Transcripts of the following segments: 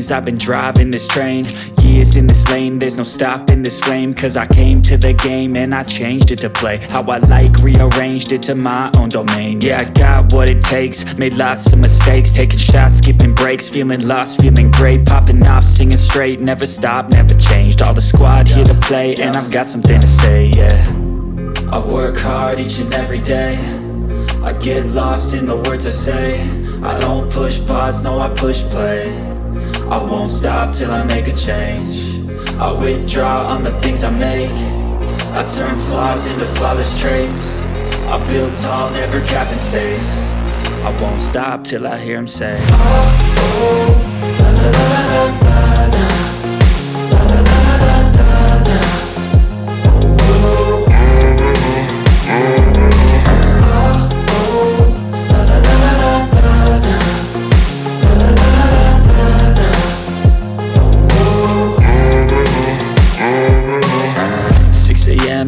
days I've been driving this train, years in this lane, there's no stopping this flame. Cause I came to the game and I changed it to play how I like, rearranged it to my own domain. Yeah, I got what it takes, made lots of mistakes, taking shots, skipping breaks, feeling lost, feeling great, popping off, singing straight, never stopped, never changed. All the squad here to play, and I've got something to say, yeah. I work hard each and every day, I get lost in the words I say. I don't push pause, no, I push play. I won't stop till I make a change. I withdraw on the things I make. I turn flaws into flawless traits. I build tall, never capped in space. I won't stop till I hear him say, oh, oh, la la la la la la, la la la la la la, oh, oh,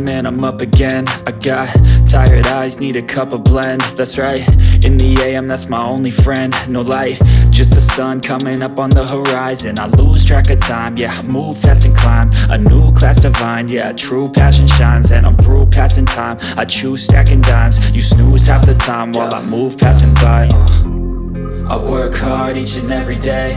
and I'm up again. I got tired eyes, need a cup of blend. That's right, in the AM, that's my only friend. No light, just the sun coming up on the horizon. I lose track of time, yeah, I move fast and climb a new class divine, yeah, true passion shines. And I'm through passing time, I choose stacking dimes. You snooze half the time while I move passing by. I work hard each and every day,